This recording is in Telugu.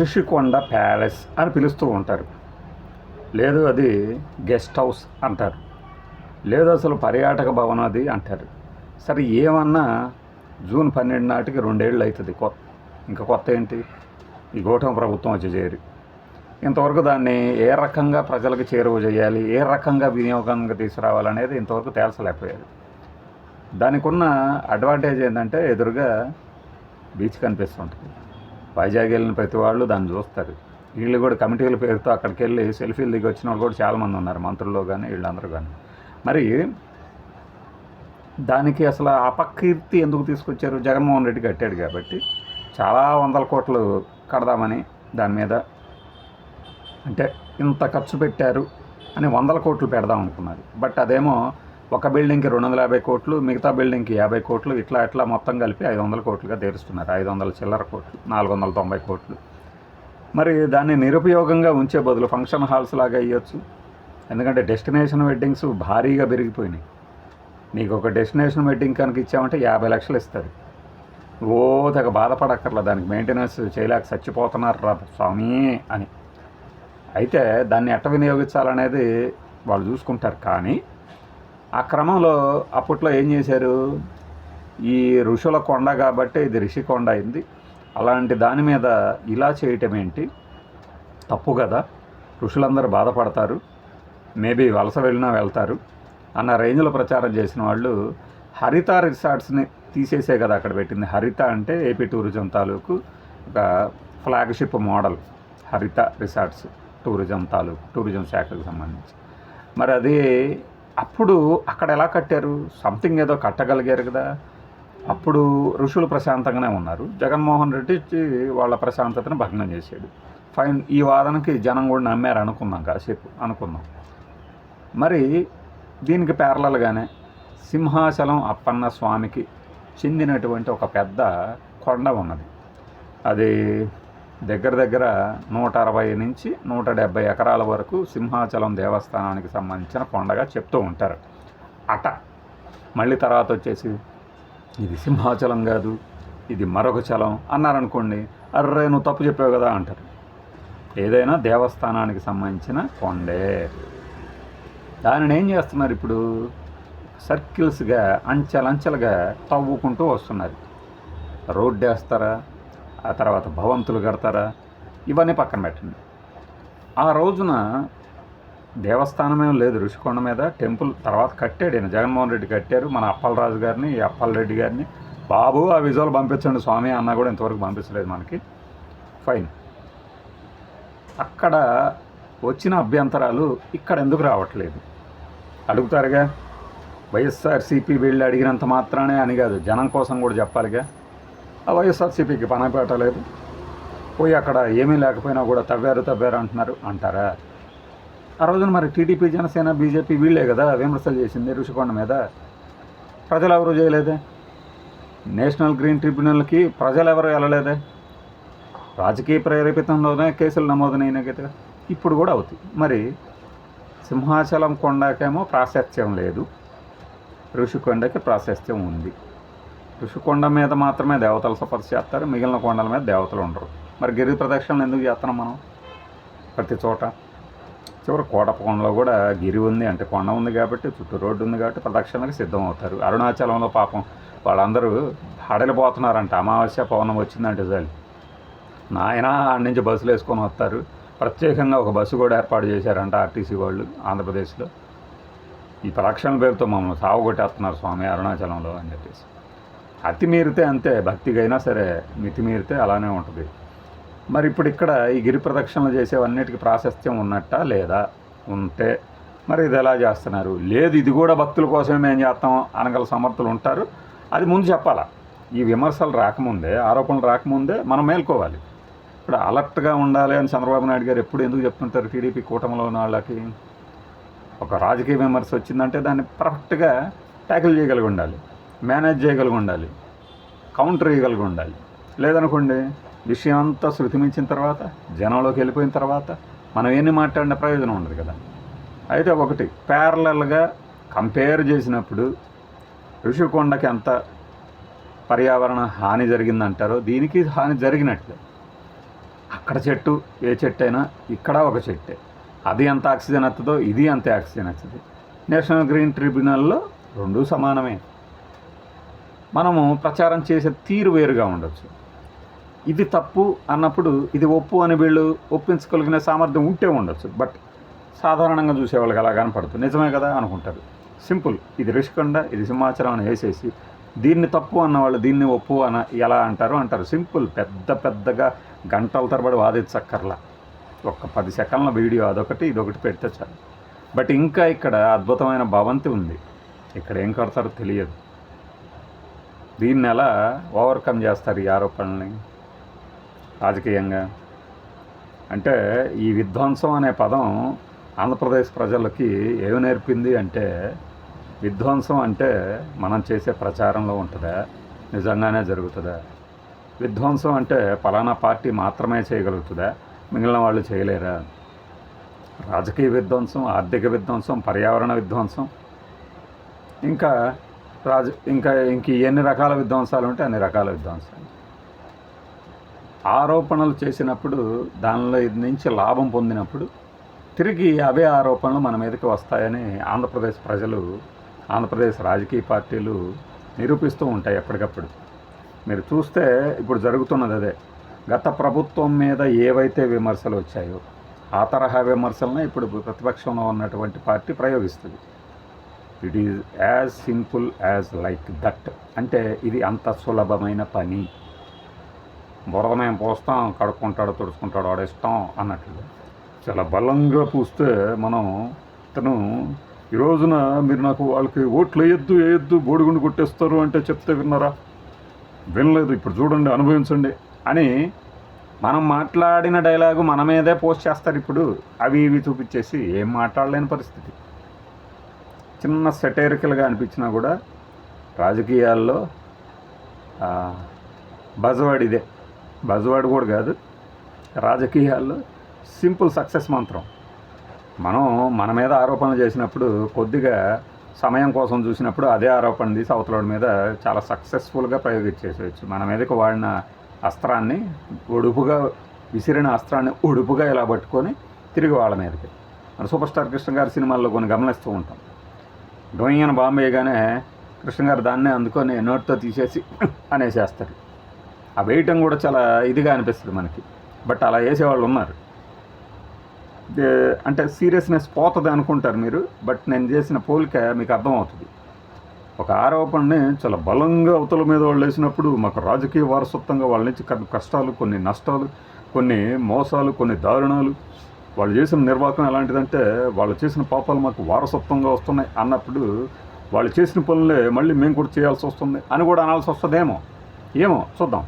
ఋషికొండ ప్యాలెస్ అని పిలుస్తూ ఉంటారు, లేదు అది గెస్ట్ హౌస్ అంటారు, లేదు అసలు పర్యాటక భవనం అది అంటారు. సరే ఏమన్నా జూన్ 12 నాటికి 2 ఏళ్ళు అవుతుంది. ఇంకా కొత్త ఏంటి, ఈ గౌతమ ప్రభుత్వం వచ్చి చేరి ఇంతవరకు దాన్ని ఏ రకంగా ప్రజలకు చేరువ చేయాలి, ఏ రకంగా వినియోగంగా తీసుకురావాలనేది ఇంతవరకు తేల్చలేకపోయారు. దానికి ఉన్న అడ్వాంటేజ్ ఏంటంటే ఎదురుగా బీచ్ కనిపిస్తుంటుంది. వైజాగ్ వెళ్ళిన ప్రతి వాళ్ళు దాన్ని చూస్తారు. వీళ్ళు కూడా కమిటీల పేరుతో అక్కడికి వెళ్ళి సెల్ఫీలు దిగి వచ్చిన వాళ్ళు కూడా చాలామంది ఉన్నారు, మంత్రుల్లో కానీ వీళ్ళందరూ కానీ. మరి దానికి అసలు అపకీర్తి ఎందుకు తీసుకొచ్చారు? జగన్మోహన్ రెడ్డి కట్టాడు కాబట్టి చాలా 100 కోట్లు కడదామని దాని మీద, అంటే ఇంత ఖర్చు పెట్టారు అని 100 కోట్లు పెడదాం అనుకున్నారు. బట్ అదేమో ఒక బిల్డింగ్కి 250 కోట్లు, మిగతా బిల్డింగ్కి 50 కోట్లు, ఇట్లా మొత్తం కలిపి 500 కోట్లుగా తీరుస్తున్నారు. 500 చిల్లర కోట్లు, 490 కోట్లు. మరి దాన్ని నిరుపయోగంగా ఉంచే బదులు ఫంక్షన్ హాల్స్ లాగా ఇవ్వచ్చు. ఎందుకంటే డెస్టినేషన్ వెడ్డింగ్స్ భారీగా పెరిగిపోయినాయి. నీకు ఒక డెస్టినేషన్ వెడ్డింగ్ కనుక ఇచ్చామంటే 50 లక్షలు ఇస్తారు. ఓ తెగ బాధపడక్కర్లా, దానికి మెయింటెనెన్స్ చేయలేక చచ్చిపోతున్నారు రా స్వామి అని. అయితే దాన్ని ఎట్ట వినియోగించాలనేది వాళ్ళు చూసుకుంటారు. కానీ ఆ క్రమంలో అప్పట్లో ఏం చేశారు, ఈ ఋషుల కొండ కాబట్టి ఇది రిషికొండ అయింది, అలాంటి దాని మీద ఇలా చేయటం ఏంటి, తప్పు కదా, ఋషులందరూ బాధపడతారు, మేబీ వలస వెళ్ళినా వెళ్తారు అన్న రేంజ్లో ప్రచారం చేసిన వాళ్ళు హరిత రిసార్ట్స్ని తీసేసే కదా అక్కడ పెట్టింది. హరిత అంటే ఏపీ టూరిజం తాలూకు ఒక ఫ్లాగ్షిప్ మోడల్, హరిత రిసార్ట్స్ టూరిజం తాలూకు, టూరిజం శాఖకు సంబంధించి. మరి అది అప్పుడు అక్కడ ఎలా కట్టారు, సంథింగ్ ఏదో కట్టగలిగారు కదా. అప్పుడు ఋషులు ప్రశాంతంగానే ఉన్నారు, జగన్మోహన్ రెడ్డి వాళ్ళ ప్రశాంతతను భగ్నం చేశాడు. ఫైన్, ఈ వాదనకి జనం కూడా నమ్మారు అనుకుందాం, కాసేపు అనుకుందాం. మరి దీనికి ప్యారలల్గానే సింహాచలం అప్పన్న స్వామికి చెందినటువంటి ఒక పెద్ద కొండ ఉన్నది. అది దగ్గర దగ్గర 160 నుంచి 170 ఎకరాల వరకు సింహాచలం దేవస్థానానికి సంబంధించిన కొండగా చెప్తూ ఉంటారు అట. మళ్ళీ తర్వాత వచ్చేసి ఇది సింహాచలం కాదు, ఇది మరొక చలం అన్నారనుకోండి, అర్రే నువ్వు తప్పు చెప్పావు కదా అంటారు. ఏదైనా దేవస్థానానికి సంబంధించిన కొండే. దానిని ఏం చేస్తున్నారు ఇప్పుడు, సర్కిల్స్గా అంచెలంచెలుగా తవ్వుకుంటూ వస్తున్నారు. రోడ్డు వేస్తారా, ఆ తర్వాత భవంతులు కడతారా, ఇవన్నీ పక్కన పెట్టండి. ఆ రోజున దేవస్థానమేం లేదు ఋషికొండ మీద, టెంపుల్ తర్వాత కట్టాడు ఈయన, జగన్మోహన్ రెడ్డి కట్టారు. మన అప్పలరాజు గారిని, అప్పలరెడ్డి గారిని, బాబు ఆ విజువల్ పంపించండి స్వామి అన్నా కూడా ఇంతవరకు పంపించలేదు మనకి. ఫైన్, అక్కడ వచ్చిన అభ్యంతరాలు ఇక్కడ ఎందుకు రావట్లేదు అడుగుతారుగా. వైఎస్ఆర్సీపీ వీళ్ళు అడిగినంత మాత్రానే అని కాదు, జనం కోసం కూడా చెప్పాలిగా. ఆ వైఎస్ఆర్సీపీకి పని పెట్టలేదు, పోయి అక్కడ ఏమీ లేకపోయినా కూడా తవ్వారు అంటున్నారు అంటారా? ఆ రోజున మరి టీడీపీ, జనసేన, బీజేపీ వీళ్ళే కదా విమర్శలు చేసింది ఋషికొండ మీద. ప్రజలు ఎవరు చేయలేదే, నేషనల్ గ్రీన్ ట్రిబ్యునల్కి ప్రజలు ఎవరు వెళ్ళలేదే, రాజకీయ ప్రేరేపితంలోనే కేసులు నమోదైన కదా, ఇప్పుడు కూడా అవుతాయి. మరి సింహాచలం కొండకేమో ప్రాశస్త్యం లేదు, ఋషికొండకి ప్రాశస్త్యం ఉంది. ఋషికొండ మీద మాత్రమే దేవతలు తపస్సు చేస్తారు, మిగిలిన కొండల మీద దేవతలు ఉండరు. మరి గిరి ప్రదక్షిణలు ఎందుకు చేస్తున్నాం మనం ప్రతి చోట? చివరి కోటకొండలో కూడా గిరి ఉంది, అంటే కొండ ఉంది కాబట్టి, చుట్టూ రోడ్డు ఉంది కాబట్టి ప్రదక్షిణలకు సిద్ధం అవుతారు. అరుణాచలంలో పాపం వాళ్ళందరూ హడలిపోతున్నారంట, అమావాస్య పౌర్ణమి వచ్చిందంటే చాలు నాయన ఆడి నుంచి బస్సులు వేసుకొని వస్తారు. ప్రత్యేకంగా ఒక బస్సు కూడా ఏర్పాటు చేశారంట ఆర్టీసీ వాళ్ళు ఆంధ్రప్రదేశ్లో. ఈ ప్రదక్షిణల పేరుతో మమ్మల్ని సాగుగొట్టేస్తున్నారు స్వామి అరుణాచలంలో అని చెప్పేసి. అతి మీరితే అంతే, భక్తికైనా సరే మితి మీరితే అలానే ఉంటుంది. మరి ఇప్పుడు ఇక్కడ ఈ గిరి ప్రదక్షిణలు చేసేవన్నిటికీ ప్రాశస్త్యం ఉన్నట్టా లేదా? ఉంటే మరి ఇది ఎలా చేస్తున్నారు? లేదు, ఇది కూడా భక్తుల కోసమే మేము చేస్తాం అనగల సమర్థులు ఉంటారు. అది ముందు చెప్పాలా. ఈ విమర్శలు రాకముందే, ఆరోపణలు రాకముందే మనం మేల్కోవాలి. ఇప్పుడు అలర్ట్గా ఉండాలి అని చంద్రబాబు నాయుడు గారు ఎప్పుడు ఎందుకు చెప్తుంటారు? టీడీపీ కూటమిలో ఉన్న వాళ్ళకి ఒక రాజకీయ విమర్శ వచ్చిందంటే దాన్ని పర్ఫెక్ట్గా ట్యాకిల్ చేయగలిగి ఉండాలి, మేనేజ్ చేయగలిగి ఉండాలి, కౌంటర్ చేయగలిగి ఉండాలి. లేదనుకోండి, విషయం అంతా శృతి మించిన తర్వాత, జనంలోకి వెళ్ళిపోయిన తర్వాత మనం ఎన్ని మాట్లాడిన ప్రయోజనం ఉండదు కదా. అయితే ఒకటి ప్యారలల్గా కంపేర్ చేసినప్పుడు ఋషికొండకి ఎంత పర్యావరణ హాని జరిగిందంటారో దీనికి హాని జరిగినట్లే. అక్కడ చెట్టు ఏ చెట్టు అయినా ఇక్కడ ఒక చెట్టే, అది ఎంత ఆక్సిజన్ వస్తుందో ఇది అంతే ఆక్సిజన్ వస్తుంది. నేషనల్ గ్రీన్ ట్రిబ్యునల్లో రెండూ సమానమే. మనము ప్రచారం చేసే తీరు వేరుగా ఉండొచ్చు. ఇది తప్పు అన్నప్పుడు ఇది ఒప్పు అని వీళ్ళు ఒప్పించగలిగిన సామర్థ్యం ఉంటే ఉండొచ్చు. బట్ సాధారణంగా చూసేవాళ్ళకి అలా కనపడుతుంది, నిజమే కదా అనుకుంటారు. సింపుల్, ఇది రిషికొండ ఇది సింహాచలం అని వేసేసి దీన్ని తప్పు అన్నవాళ్ళు దీన్ని ఒప్పు అని ఎలా అంటారు. సింపుల్, పెద్దగా గంటల తరబడి వాదించక్కర్లా. ఒక 10 సెకండ్ల వీడియో అదొకటి ఇదొకటి పెడితే చాలు. బట్ ఇంకా ఇక్కడ అద్భుతమైన భవంతి ఉంది, ఇక్కడ ఏం కడతారో తెలియదు. దీన్ని ఎలా ఓవర్కమ్ చేస్తారు ఈ ఆరోపణల్ని రాజకీయంగా? అంటే ఈ విధ్వంసం అనే పదం ఆంధ్రప్రదేశ్ ప్రజలకి ఏమి నేర్పింది అంటే, విధ్వంసం అంటే మనం చేసే ప్రచారంలో ఉంటుందా, నిజంగానే జరుగుతుందా? విధ్వంసం అంటే పలానా పార్టీ మాత్రమే చేయగలుగుతుందా, మిగిలిన వాళ్ళు చేయలేరా? రాజకీయ విధ్వంసం, ఆర్థిక విధ్వంసం, పర్యావరణ విధ్వంసం, ఇంకా ఇంక ఎన్ని రకాల విధ్వంసాలు ఉంటే అన్ని రకాల విధ్వంసాలు. ఆరోపణలు చేసినప్పుడు దానిలో నుంచి లాభం పొందినప్పుడు తిరిగి అవే ఆరోపణలు మన మీదకి వస్తాయని ఆంధ్రప్రదేశ్ ప్రజలు, ఆంధ్రప్రదేశ్ రాజకీయ పార్టీలు నిరూపిస్తూ ఉంటాయి ఎప్పటికప్పుడు. మీరు చూస్తే ఇప్పుడు జరుగుతున్నది అదే. గత ప్రభుత్వం మీద ఏవైతే విమర్శలు వచ్చాయో ఆ తరహా విమర్శలనే ఇప్పుడు ప్రతిపక్షంలో ఉన్నటువంటి పార్టీ ప్రయోగిస్తుంది. It is as simple as like that. అంటే ఇది అంత సులభమైన పని. బురద మేము పోస్తాం, కడుక్కుంటాడు తుడుచుకుంటాడు వాడు ఇష్టం అన్నట్లుగా చాలా బలంగా పూస్తే మనం తను ఈ రోజున మీరు నాకు వాళ్ళకి ఓట్లు వేయొద్దు బోడిగుండు కొట్టేస్తారు అంటే చెప్తే విన్నారా? వినలేదు. ఇప్పుడు చూడండి, అనుభవించండి అని మనం మాట్లాడిన డైలాగు మన మీదే పోస్ట్ చేస్తారు. ఇప్పుడు అవి ఇవి చూపించేసి ఏం మాట్లాడలేని పరిస్థితి. చిన్న సెటైరికల్గా అనిపించినా కూడా రాజకీయాల్లో బజవాడ్ ఇదే. బజవాడ్ కూడా కాదు, రాజకీయాల్లో సింపుల్ సక్సెస్ మంత్రం. మనం మన మీద ఆరోపణలు చేసినప్పుడు కొద్దిగా సమయం కోసం చూసినప్పుడు అదే ఆరోపణ తీసి అవతలవాడి మీద చాలా సక్సెస్ఫుల్గా ప్రయోగించేసేయచ్చు. మన మీదకి వాడిన అస్త్రాన్ని విసిరిన అస్త్రాన్ని ఒడుపుగా ఇలా పట్టుకొని తిరిగి వాళ్ళ మీదకి. మన సూపర్ స్టార్ కృష్ణ గారి సినిమాల్లో కొన్ని గమనిస్తూ ఉంటాం. డోయింగ్ బాంబు వేయగానే కృష్ణ గారు దాన్నే అందుకొని నోటితో తీసేసి అనేసేస్తారు. ఆ వేయటం కూడా చాలా ఇదిగా అనిపిస్తుంది మనకి. బట్ అలా వేసేవాళ్ళు ఉన్నారు. అంటే సీరియస్నెస్ పోతుంది అనుకుంటారు మీరు, బట్ నేను చేసిన పోలిక మీకు అర్థమవుతుంది. ఒక ఆరోపణని చాలా బలంగా అవతల మీద వాళ్ళు వేసినప్పుడు మాకు రాజకీయ వారసత్వంగా వాళ్ళ నుంచి కష్టాలు, కొన్ని నష్టాలు, కొన్ని మోసాలు, కొన్ని దారుణాలు, వాళ్ళు చేసిన నిర్వాహకం ఎలాంటిదంటే వాళ్ళు చేసిన పాపాలు మాకు వారసత్వంగా వస్తున్నాయి అన్నప్పుడు వాళ్ళు చేసిన పనులే మళ్ళీ మేము కూడా చేయాల్సి వస్తుంది అని కూడా అనాల్సి వస్తుందేమో, ఏమో చూద్దాం.